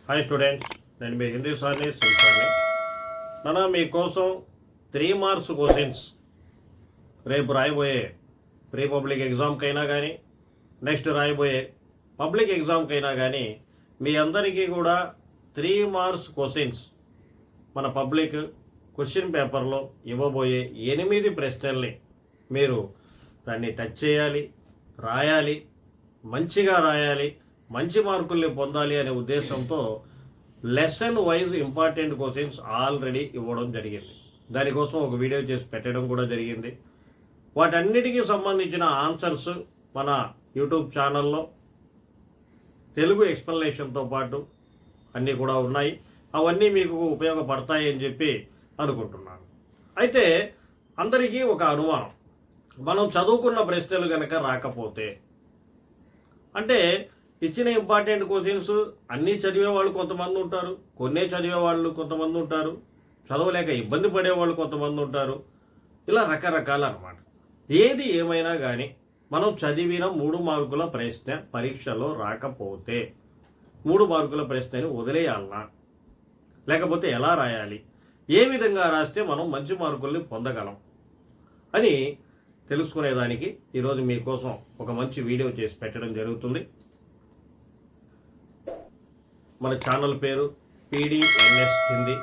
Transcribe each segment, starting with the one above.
Hi students, నేను మీ హిందీ సార్ని సింసార్ని. నాన్న మీకోసం 3 మార్క్స్ క్వశ్చన్స్ రేపు రాయబోయే ప్రీ పబ్లిక్ ఎగ్జామ్కైనా కానీ నెక్స్ట్ రాయబోయే పబ్లిక్ ఎగ్జామ్కైనా కానీ మీ అందరికీ కూడా 3 మార్క్స్ క్వశ్చన్స్ మన పబ్లిక్ క్వశ్చన్ పేపర్లో ఇవ్వబోయే 8 ప్రశ్నల్ని మీరు దాన్ని టచ్ చేయాలి, రాయాలి, మంచిగా రాయాలి, మంచి మార్కుల్ని పొందాలి అనే ఉద్దేశంతో lesson wise important questions already ఇవ్వడం జరిగింది. దానికోసం ఒక వీడియో చేసి పెట్టడం కూడా జరిగింది. వాటన్నిటికీ సంబంధించిన ఆన్సర్స్ మన యూట్యూబ్ ఛానల్లో తెలుగు ఎక్స్ప్లెనేషన్తో పాటు అన్నీ కూడా ఉన్నాయి. అవన్నీ మీకు ఉపయోగపడతాయి అని చెప్పి అనుకుంటున్నాను. అయితే అందరికీ ఒక అనుమానం, మనం చదువుకున్న ప్రశ్నలు కనుక రాకపోతే, అంటే ఇచ్చిన ఇంపార్టెంట్ క్వశ్చన్స్ అన్నీ చదివే వాళ్ళు కొంతమంది ఉంటారు, కొన్నే చదివే వాళ్ళు కొంతమంది ఉంటారు, చదవలేక ఇబ్బంది పడేవాళ్ళు కొంతమంది ఉంటారు, ఇలా రకరకాలు అన్నమాట. ఏది ఏమైనా కానీ మనం చదివిన 3 మార్కుల ప్రశ్న పరీక్షలో రాకపోతే 3 మార్కుల ప్రశ్నని వదిలేయాలనా, లేకపోతే ఎలా రాయాలి, ఏ విధంగా రాస్తే మనం మంచి మార్కుల్ని పొందగలం అని తెలుసుకునేదానికి ఈరోజు మీకోసం ఒక మంచి వీడియో చేసి పెట్టడం జరుగుతుంది. మన ఛానల్ పేరు PDNS హిందీ.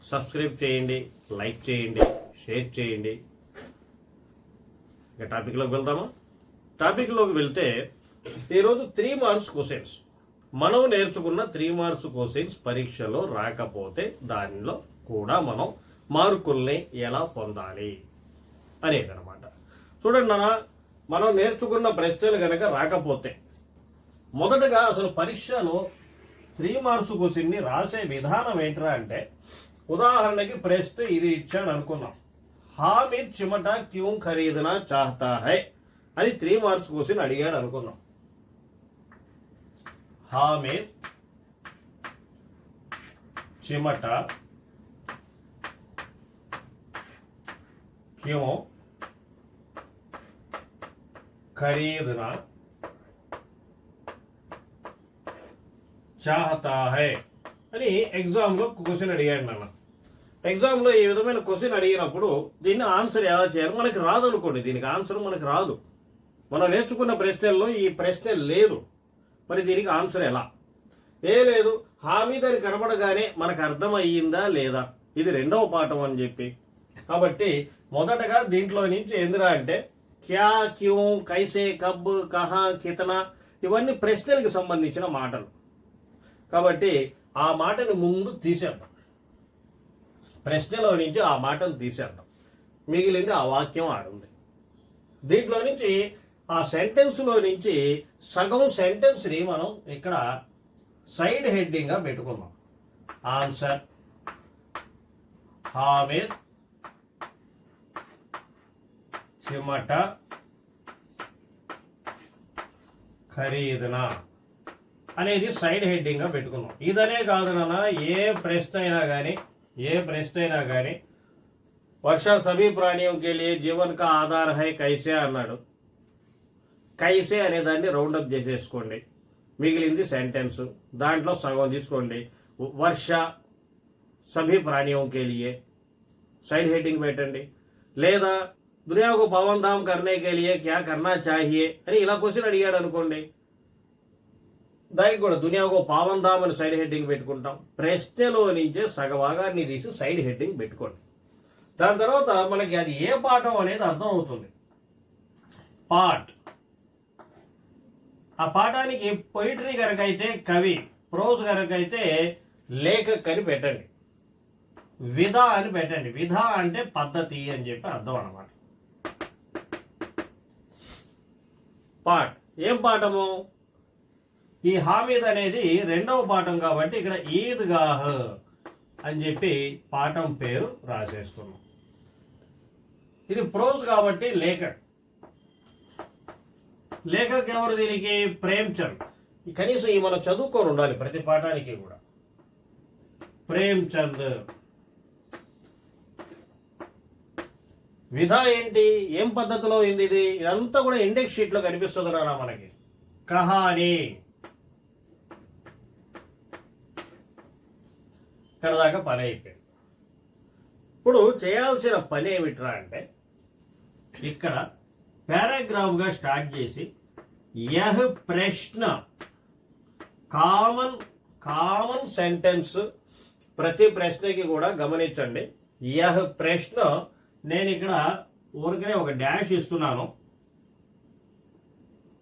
సబ్స్క్రైబ్ చేయండి, లైక్ చేయండి, షేర్ చేయండి. ఇక టాపిక్లోకి వెళ్దామా? టాపిక్లోకి వెళ్తే ఈరోజు 3 మార్క్స్ క్వశ్చన్స్, మనం నేర్చుకున్న 3 మార్క్స్ క్వశ్చన్స్ పరీక్షలో రాకపోతే దానిలో కూడా మనం మార్కుల్ని ఎలా పొందాలి అనేదన్నమాట. చూడండి నాన్న, మనం నేర్చుకున్న ప్రశ్నలు కనుక రాకపోతే మొదటగా అసలు పరీక్షలో 3 మార్క్స్ క్వశ్చన్ని రాసే విధానం ఏంట్రా అంటే, ఉదాహరణకి ప్రశ్న ఇది ఇచ్చాడు అనుకున్నాం, హామిద్ చిమటా క్యూ ఖరీదనా చాహతా హై అని 3 మార్క్స్ క్వశ్చన్ అడిగాడు అనుకున్నాం. హామిద్ చిమటా క్యూ ఖరీదనా చాహతా హై అని ఎగ్జామ్లో క్వశ్చన్ అడిగాడు నాన్న. ఎగ్జామ్లో ఈ విధమైన క్వశ్చన్ అడిగినప్పుడు దీన్ని ఆన్సర్ ఎలా చేయాలి మనకి రాదు అనుకోండి, దీనికి ఆన్సర్ మనకు రాదు, మనం నేర్చుకున్న ప్రశ్నల్లో ఈ ప్రశ్న లేదు, మరి దీనికి ఆన్సర్ ఎలా? లేదు, హామీద్ అని కనబడగానే మనకు అర్థమయ్యిందా లేదా, ఇది 2వ పాఠం అని చెప్పి. కాబట్టి మొదటగా దీంట్లో నుంచి ఎందురా అంటే క్యా, క్యూ, కైసే, కబ్, కహా, కితనా ఇవన్నీ ప్రశ్నలకు సంబంధించిన మాటలు. కాబట్టి ఆ మాటను ముందు తీసేద్దాం, ప్రశ్నలో నుంచి ఆ మాటను తీసేద్దాం, మిగిలింది ఆ వాక్యం ఆడుంది. దీంట్లో నుంచి ఆ సెంటెన్స్లో నుంచి సగం సెంటెన్స్ని మనం ఇక్కడ సైడ్ హెడ్డింగ్గా పెట్టుకుందాం. ఆన్సర్ హామిద్ చిమటా ఖరీదనా అనేది సైడ్ హెడ్డింగ్గా పెట్టుకున్నాం. ఇదనే కాదు నాన్న, ఏ ప్రశ్న అయినా కానీ వర్ష సభీ ప్రాణియోం కే లియే జీవన్ కా ఆధార్ హై కైసే అన్నాడు. కైసే అనే దాన్ని రౌండప్ చేసేసుకోండి, మిగిలింది సెంటెన్స్, దాంట్లో సగం తీసుకోండి. వర్ష సభీ ప్రాణియోం కే లియే సైడ్ హెడ్డింగ్ పెట్టండి. లేదా దునియా కో పవన్ ధామ్ కర్నే కే లియే క్యా కర్నా చాహియే అని ఇలా క్వశ్చన్ అడిగాడు అనుకోండి, దానికి కూడా దునియాకో పావన్ ధామ్ అని సైడ్ హెడ్డింగ్ పెట్టుకుంటాం. ప్రశ్నలో నుంచే సగభాగాన్ని తీసి సైడ్ హెడ్డింగ్ పెట్టుకోండి. దాని తర్వాత మనకి అది ఏ పాఠం అనేది అర్థం అవుతుంది. పార్ట్, ఆ పాఠానికి పొయిటరీ కనుక అయితే కవి, ప్రోజ్ కనుక అయితే లేఖక్ అని పెట్టండి, విధ అని పెట్టండి. విధ అంటే పద్ధతి అని చెప్పి అర్థం అన్నమాట. పార్ట్ ఏం పాఠము? ఈ హామీద్ అనేది 2వ పాఠం కాబట్టి ఇక్కడ ఈద్గాహ్ అని చెప్పి పాఠం పేరు రాసేసుకున్నాం. ఇది ప్రోజ్ కాబట్టి లేఖక్. లేఖక్ ఎవరు దీనికి? ప్రేమ్చంద్. కనీసం ఈ మనం చదువుకొని ఉండాలి ప్రతి పాఠానికి కూడా. ప్రేమ్చంద్. విధ ఏంటి, ఏం పద్ధతిలో అయింది ఇది, ఇదంతా కూడా ఇండెక్స్ షీట్లో కనిపిస్తుంది రా మనకి. కహానీ, ఇక్కడ దాకా పని అయిపోయింది. ఇప్పుడు చేయాల్సిన పని ఏమిట్రా అంటే ఇక్కడ పారాగ్రాఫ్గా స్టార్ట్ చేసి యహ్ ప్రశ్న కామన్ సెంటెన్స్, ప్రతి ప్రశ్నకి కూడా గమనించండి. యహ్ ప్రశ్న, నేను ఇక్కడ ఊరికనే ఒక డాష్ ఇస్తున్నాను.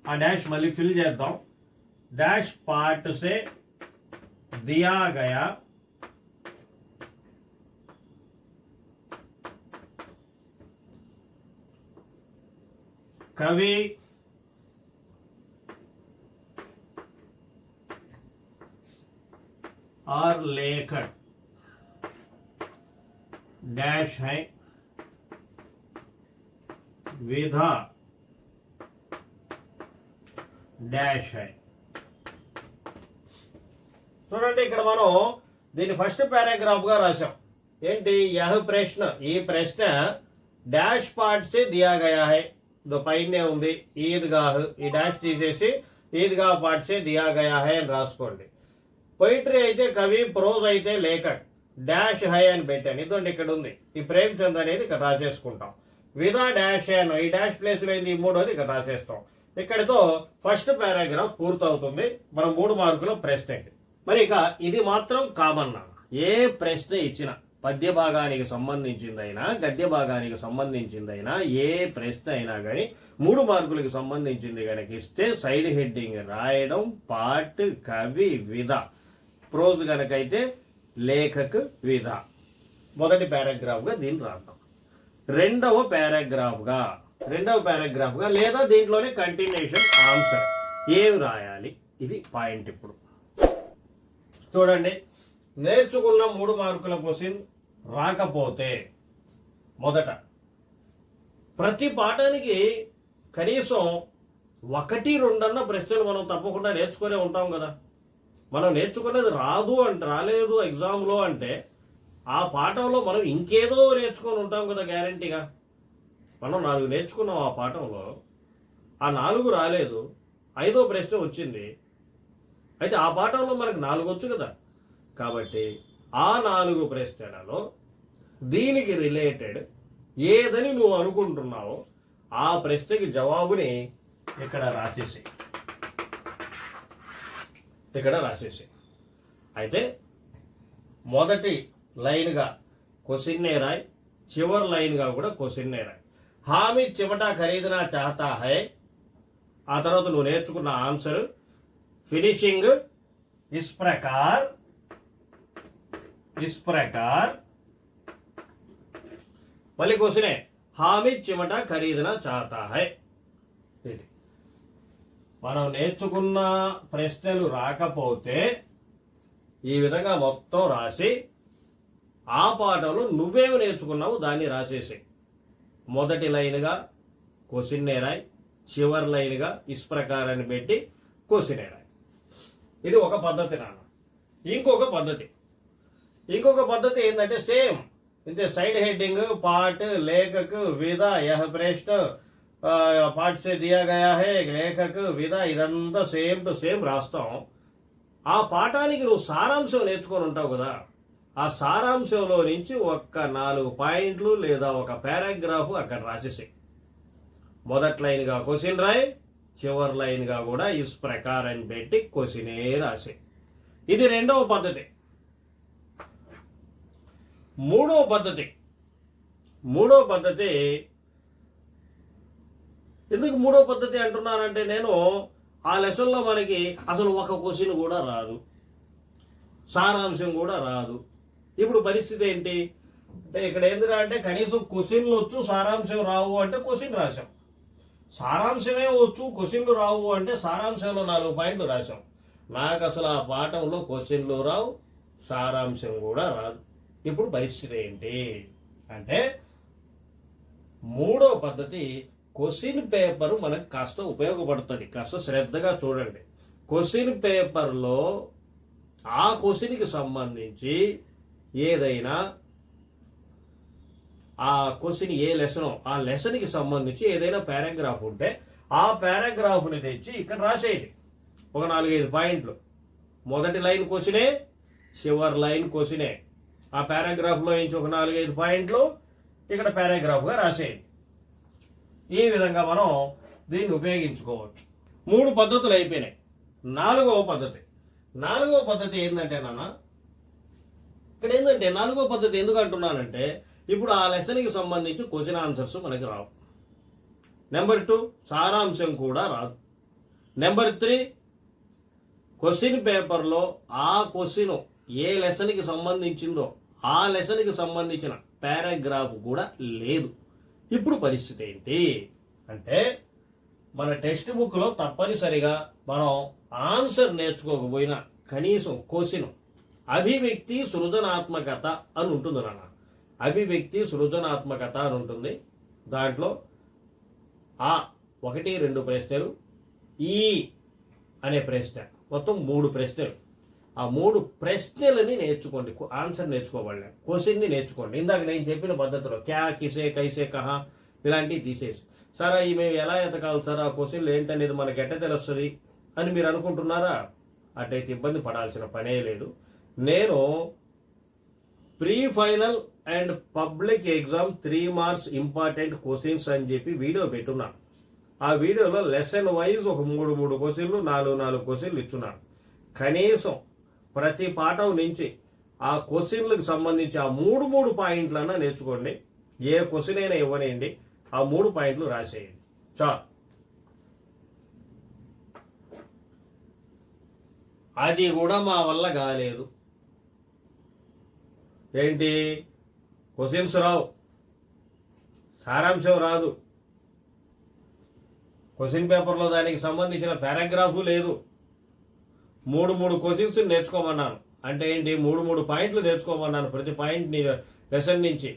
ఆ డాష్ మళ్ళీ ఫిల్ చేద్దాం. డాష్ పార్ట్ సే దియా గయా कवि और लेखक डैश है, विधा डैश है. చూడండి, ఇక్కడ మనం దీని ఫస్ట్ పారాగ్రాఫ్ గా రాసాం. ఏంటి? యహ్ ప్రశ్న, ఈ ప్రశ్న డాష్ పార్ట్ సే దియా గయా హై. పైనే ఉంది ఈద్గాహ్, ఈ డాష్ తీసేసి ఈద్గాహ్ పార్ట్ సే దియా గయా హై అని రాసుకోండి. పొయిటరీ అయితే కవి, ప్రోజ్ అయితే లేఖక్. డాష్ హై అని పెట్టాను. ఇదండి ఇక్కడ ఉంది. ఈ ప్రేమ్చంద్ అనేది ఇక్కడ రాసేసుకుంటాం. విదా డాష్ హై అని ఈ డాష్ ప్లేస్ లో ఈ మూడోది ఇక్కడ రాసేస్తాం. ఇక్కడితో ఫస్ట్ పారాగ్రాఫ్ పూర్తవుతుంది. మనం 3 మార్కుల ప్రశ్నకి. మరి ఇక ఇది మాత్రం కామన్. ఏ ప్రశ్న ఇచ్చినా, పద్య భాగానికి సంబంధించిందైనా గద్య భాగానికి సంబంధించిందైనా ఏ ప్రశ్న అయినా కానీ 3 మార్కులకు సంబంధించింది కనుక ఇస్తే సైడ్ హెడ్డింగ్ రాయడం పార్ట్ కవి విధ, ప్రోజ్ కనుకైతే లేఖక్ విధ. మొదటి పారాగ్రాఫ్గా దీన్ని రాద్దాం. రెండవ పారాగ్రాఫ్గా లేదా దీంట్లోనే కంటిన్యూషన్ ఆన్సర్ ఏం రాయాలి, ఇది పాయింట్. ఇప్పుడు చూడండి, నేర్చుకున్న 3 మార్కుల క్వశ్చన్ రాకపోతే మొదట ప్రతి పాఠానికి కనీసం 1-2 ప్రశ్నలు మనం తప్పకుండా నేర్చుకునే ఉంటాం కదా. మనం నేర్చుకునేది రాలేదు ఎగ్జామ్లో అంటే ఆ పాఠంలో మనం ఇంకేదో నేర్చుకొని ఉంటాం కదా గ్యారంటీగా. మనం 4 నేర్చుకున్నాం ఆ పాఠంలో, ఆ 4 రాలేదు, 5వ ప్రశ్న వచ్చింది. అయితే ఆ పాఠంలో మనకు 4 వచ్చు కదా. కాబట్టి ఆ 4 ప్రశ్నలలో దీనికి రిలేటెడ్ ఏదని నువ్వు అనుకుంటున్నావో ఆ ప్రశ్నకి జవాబుని ఇక్కడ రాసేసి అయితే మొదటి లైన్గా క్వశ్చన్నే రాయ్, చివరి లైన్గా కూడా క్వశ్చన్నే రాయ్. హామీ చిమటా ఖరీదనా చాహతా హై, ఆ తర్వాత నువ్వు నేర్చుకున్న ఆన్సర్ ఫినిషింగ్ ఇస్ ప్రకార్ మళ్ళీ క్వశ్చనే హామీ చిమటా ఖరీదనా చాహతా హై. ఇది మనం నేర్చుకున్న ప్రశ్నలు రాకపోతే ఈ విధంగా మొత్తం రాసి ఆ పాఠంలో నువ్వేమి నేర్చుకున్నావు దాన్ని రాసేసి మొదటి లైన్గా క్వశ్చన్నే రాయ్, చివరి లైన్గా ఇస్ ప్రకారాన్ని పెట్టి క్వశ్చనే రాయ్. ఇది ఒక పద్ధతి నాన్న. ఇంకొక పద్ధతి ఏంటంటే సేమ్ ఇంతే, సైడ్ హెడ్డింగ్ పార్ట్ లేఖక్ విధ యహ్ ప్రశ్న పార్ట్ సే దియా గయా హై లేఖక్ విధ, ఇదంతా సేమ్ టు సేమ్ రాస్తాం. ఆ పాఠానికి నువ్వు సారాంశం నేర్చుకొని ఉంటావు కదా, ఆ సారాంశంలో నుంచి ఒక్క 4 పాయింట్లు లేదా ఒక పారాగ్రాఫ్ అక్కడ రాసేసి మొదటి లైన్గా క్వశ్చన్ రాయ్, చివరి లైన్గా కూడా ఇస్ ప్రకారం పెట్టి క్వశ్చనే రాసే. ఇది రెండవ పద్ధతి. మూడో పద్ధతి ఎందుకు మూడో పద్ధతి అంటున్నానంటే, నేను ఆ లెసన్లో మనకి అసలు ఒక క్వశ్చన్ కూడా రాదు, సారాంశం కూడా రాదు. ఇప్పుడు పరిస్థితి ఏంటి అంటే ఇక్కడ ఏంటంటే కనీసం క్వశ్చన్లు వచ్చు సారాంశం రావు అంటే క్వశ్చన్ రాసాం, సారాంశమే వచ్చు క్వశ్చన్లు రావు అంటే సారాంశంలో 4 పాయింట్లు రాసాం. నాకు అసలు ఆ పాఠంలో క్వశ్చన్లు రావు, సారాంశం కూడా రాదు. ఇప్పుడు పరిస్థితి ఏంటి అంటే మూడో పద్ధతి క్వశ్చన్ పేపర్ మనకు కాస్త ఉపయోగపడుతుంది. కాస్త శ్రద్ధగా చూడండి. క్వశ్చన్ పేపర్లో ఆ క్వశ్చన్కి సంబంధించి ఏదైనా ఆ క్వశ్చన్ ఏ లెసనో ఆ లెసన్కి సంబంధించి ఏదైనా పారాగ్రాఫ్ ఉంటే ఆ పారాగ్రాఫ్ని తెచ్చి ఇక్కడ రాసేయండి. ఒక 4-5 పాయింట్లు. మొదటి లైన్ క్వశ్చనే, చివరి లైన్ క్వశ్చనే, ఆ పారాగ్రాఫ్లో నుంచి ఒక 4-5 పాయింట్లు ఇక్కడ పారాగ్రాఫ్గా రాసేయండి. ఈ విధంగా మనం దీన్ని ఉపయోగించుకోవచ్చు. 3 పద్ధతులు అయిపోయినాయి. నాలుగవ పద్ధతి ఏంటంటే ఇక్కడ ఏంటంటే 4వ పద్ధతి ఎందుకు అంటున్నానంటే, ఇప్పుడు ఆ లెసన్కి సంబంధించి క్వశ్చన్ ఆన్సర్స్ మనకి రావు. నెంబర్ 2 సారాంశం కూడా రాదు. నెంబర్ 3 క్వశ్చన్ పేపర్లో ఆ క్వశ్చన్ ఏ లెసన్కి సంబంధించిందో ఆ లెసన్కి సంబంధించిన పారాగ్రాఫ్ కూడా లేదు. ఇప్పుడు పరిస్థితి ఏంటి అంటే, మన టెక్స్ట్ బుక్లో తప్పనిసరిగా మనం ఆన్సర్ నేర్చుకోకపోయినా కనీసం క్వశ్చన్ అభివ్యక్తి సృజనాత్మకత అని ఉంటుంది నాన్న. అభివ్యక్తి సృజనాత్మకత అని ఉంటుంది. దాంట్లో ఆ 1-2 ప్రశ్నలు, ఈ అనే ప్రశ్న, మొత్తం 3 ప్రశ్నలు. ఆ 3 ప్రశ్నలని నేర్చుకోండి. ఆన్సర్ నేర్చుకోవాలి, క్వశ్చన్ని నేర్చుకోండి. ఇందాక నేను చెప్పిన పద్ధతిలో క్యా, కిసే, కైసే, కహా ఇలాంటివి తీసేసి, సార్ అవి మేము ఎలా ఎతకాలి సార్, ఆ క్వశ్చన్లు ఏంటనేది మనకి ఎట్ట తెలుస్తుంది అని మీరు అనుకుంటున్నారా? అటైతే ఇబ్బంది పడాల్సిన పనే లేదు. నేను pre final and public exam 3 marks important questions అని చెప్పి వీడియో పెట్టున్నాను. ఆ వీడియోలో లెసన్ వైజ్ ఒక 3 క్వశ్చన్లు, 4 క్వశ్చన్లు ఇచ్చున్నాను. కనీసం ప్రతి పాఠం నుంచి ఆ క్వశ్చన్లకు సంబంధించి ఆ 3 పాయింట్లన్నా నేర్చుకోండి. ఏ క్వశ్చన్ అయినా ఇవ్వనేయండి, ఆ 3 పాయింట్లు రాసేయండి చాలు. అది కూడా మా వల్ల కాలేదు. ఏంటి, క్వశ్చన్స్ రావు, సారాంశం రాదు, క్వశ్చన్ పేపర్లో దానికి సంబంధించిన పారాగ్రాఫు లేదు. 3 క్వశ్చన్స్ నేర్చుకోమన్నాను. అంటే ఏంటి, 3 పాయింట్లు నేర్చుకోమన్నాను ప్రతి పాయింట్ని లెసన్ నుంచి.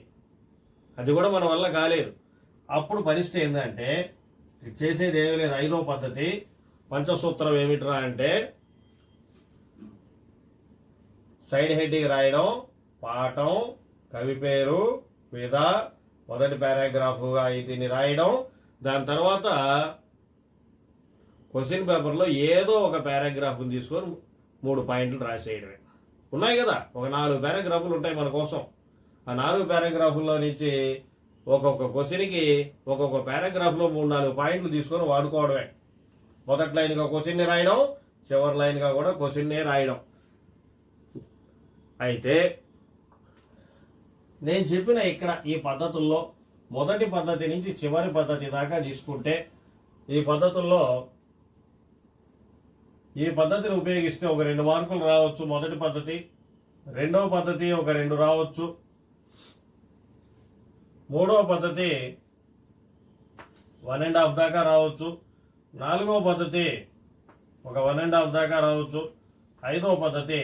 అది కూడా మన వల్ల కాలేదు. అప్పుడు పరిస్థితి ఏంటంటే, చేసేది ఏమీ లేదు. 5వ పద్ధతి పంచసూత్రం ఏమిట్రా అంటే, సైడ్ హెడ్డింగ్ రాయడం, పాఠం, కవి పేరు మీద మొదటి పారాగ్రాఫ్గా దీన్ని రాయడం. దాని తర్వాత క్వశ్చన్ పేపర్లో ఏదో ఒక పారాగ్రాఫ్ని తీసుకొని 3 పాయింట్లు రాసేయడమే. ఉన్నాయి కదా, ఒక 4 పారాగ్రాఫులు ఉంటాయి మన కోసం. ఆ 4 పారాగ్రాఫుల్లో నుంచి ఒక్కొక్క క్వశ్చన్కి ఒక్కొక్క పారాగ్రాఫ్లో 3-4 పాయింట్లు తీసుకొని వాడుకోవడమే. మొదటి లైన్గా క్వశ్చన్ని రాయడం, చివరి లైన్గా కూడా క్వశ్చన్నే రాయడం. అయితే నేను చెప్పిన ఇక్కడ ఈ పద్ధతుల్లో మొదటి పద్ధతి నుంచి చివరి పద్ధతి దాకా తీసుకుంటే, ఈ పద్ధతిని ఉపయోగిస్తే ఒక 2 మార్కులు రావచ్చు మొదటి పద్ధతి. రెండవ పద్ధతి ఒక 2 రావచ్చు. మూడవ పద్ధతి 1.5 దాకా రావచ్చు. 4వ పద్ధతి ఒక 1.5 దాకా రావచ్చు. 5వ పద్ధతి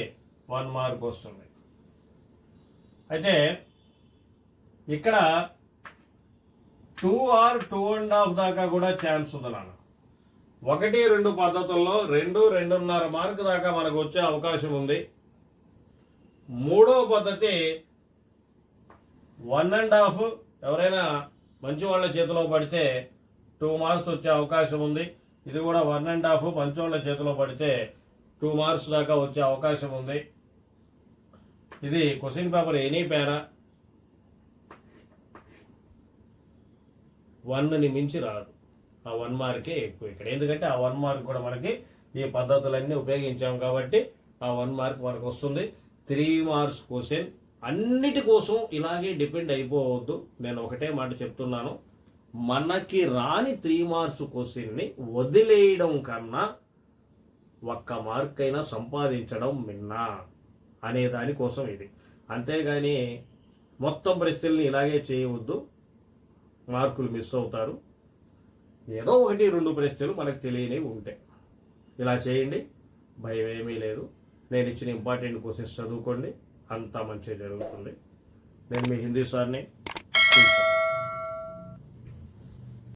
1 మార్క్ వస్తుంది. అయితే ఇక్కడ 2 or 2.5 దాకా కూడా ఛాన్స్ ఉంది నాన్న. 1-2 పద్ధతుల్లో 2-2.5 మార్కు దాకా మనకు వచ్చే అవకాశం ఉంది. 3వ పద్ధతి 1.5, ఎవరైనా మంచి వాళ్ళ చేతిలో పడితే 2 మార్క్స్ వచ్చే అవకాశం ఉంది. ఇది కూడా 1.5 మంచి వాళ్ళ చేతిలో పడితే 2 మార్క్స్ దాకా వచ్చే అవకాశం ఉంది. ఇది క్వశ్చన్ పేపర్ ఎనీ పేరా 1ని మించి రాదు. ఆ 1 మార్కే ఎక్కువ ఇక్కడ. ఎందుకంటే ఆ 1 మార్క్ కూడా మనకి ఈ పద్ధతులన్నీ ఉపయోగించాం కాబట్టి ఆ 1 మార్క్ మనకు వస్తుంది. 3 మార్క్స్ క్వశ్చన్ అన్నిటి కోసం ఇలాగే డిపెండ్ అయిపోవద్దు. నేను ఒకటే మాట చెప్తున్నాను, మనకి రాని 3 మార్క్స్ క్వశ్చన్ని వదిలేయడం కన్నా 1 మార్క్ అయినా సంపాదించడం మిన్నా అనే దానికోసం ఇది. అంతేగాని మొత్తం ప్రశ్నల్ని ఇలాగే చేయవద్దు, మార్కులు మిస్ అవుతారు. ఏదో 1-2 ప్రశ్నలు మనకు తెలియనివి ఉంటాయి. ఇలా చేయండి, భయం ఏమీ లేదు. నేను ఇచ్చిన ఇంపార్టెంట్ క్వశ్చన్స్ చదువుకోండి, అంతా మంచిగా జరుగుతుంది. నేను మీ హిందీ సార్ని.